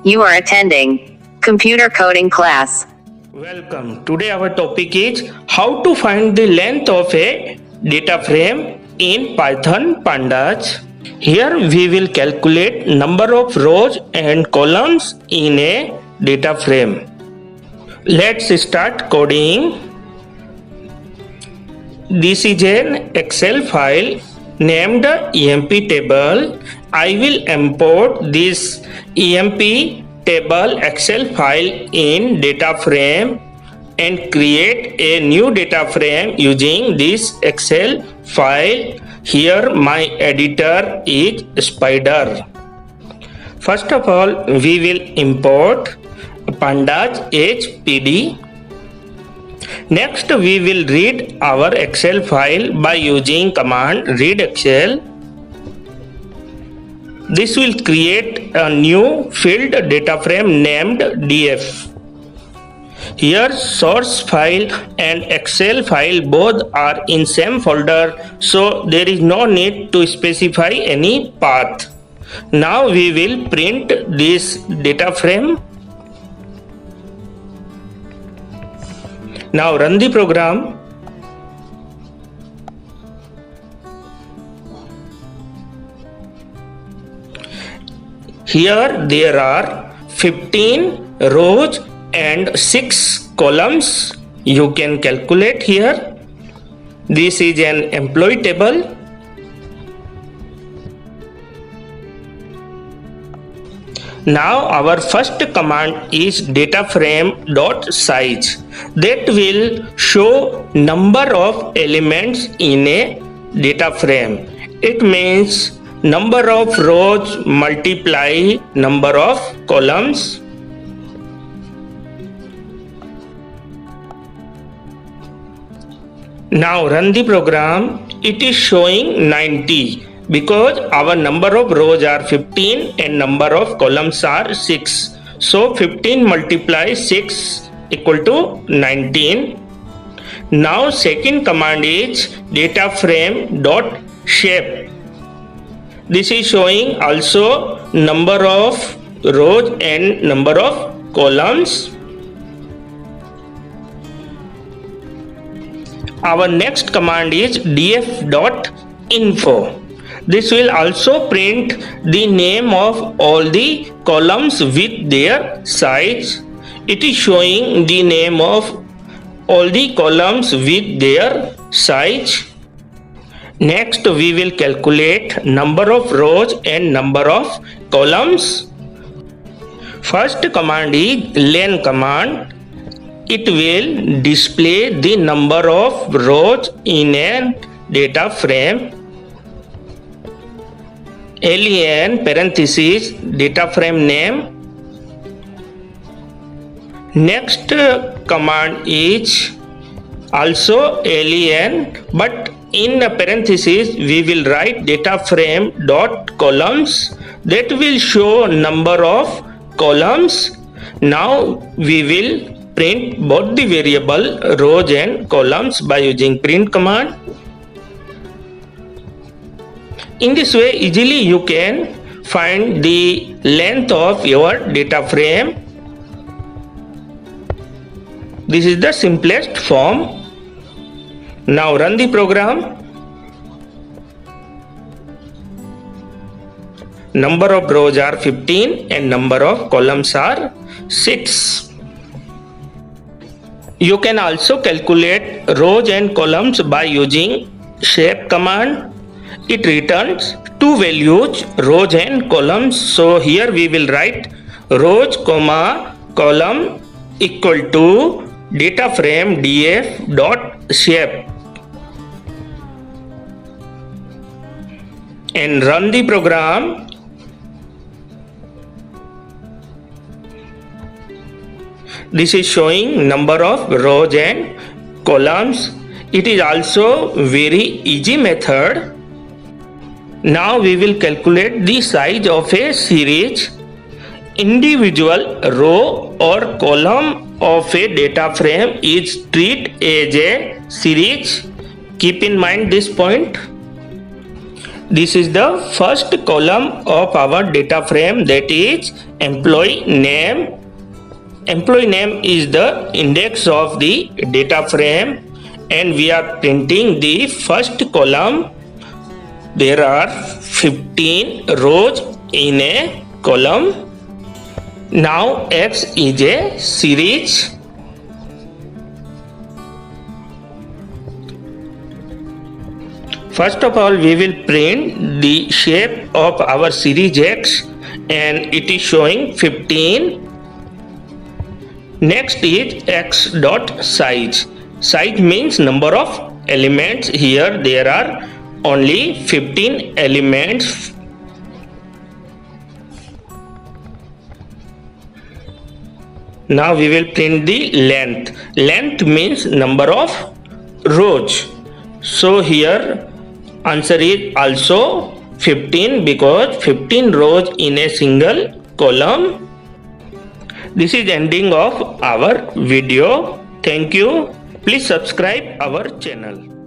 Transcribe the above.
You are attending computer coding class. Welcome. Today our topic is how to find the length of a data frame in Python Pandas. Here we will calculate number of rows and columns in a data frame. Let's start coding. This is an Excel file named EMP table. I will import this EMP table Excel file in data frame and create a new data frame using this Excel file. Here my editor is Spider. First of all, we will import pandas HPD. Next, we will read our Excel file by using command read Excel. This will create a new field data frame named DF. Here source file and Excel file both are in same folder, so there is no need to specify any path. Now we will print this data frame. Now run the program. Here there are 15 rows and 6 columns. You can calculate here. This is an employee table. Now our first command is data frame dot size. That will show number of elements in a data frame. It means number of rows multiply number of columns. Now run the program. It is showing 90 because our number of rows are 15 and number of columns are 6. So 15 multiply 6 equal to 19. Now second command is data frame dot shape. This is showing also number of rows and number of columns. Our next command is df.info. This will also print the name of all the columns with their size. It is showing the name of all the columns with their size. Next we will calculate number of rows and number of columns. First command is len command. It will display the number of rows in a data frame. Len parenthesis data frame name. Next command is also len, but in a parenthesis we will write data frame dot columns. That will show number of columns. Now we will print both the variable rows and columns by using print command. In this way easily you can find the length of your data frame. This is the simplest form. Now run the program. Number of rows are 15 and number of columns are 6. You can also calculate rows and columns by using shape command. It returns two values, rows and columns. So here we will write rows comma column equal to data frame df dot shape and run the program. This is showing number of rows and columns. It is also very easy method. Now we will calculate the size of a series. Individual row or column of a data frame is treated as a series. Keep in mind this point. This is the first column of our data frame, that is employee name. Employee name is the index of the data frame, and we are printing the first column. There are 15 rows in a column. Now X is a series. First of all, we will print the shape of our series X, and it is showing 15. Next is X dot size. Size means number of elements. Here there are only 15 elements. Now we will print the length. Length means number of rows. So here answer is also 15, because 15 rows in a single column. This is ending of our video. Thank you. Please subscribe our channel.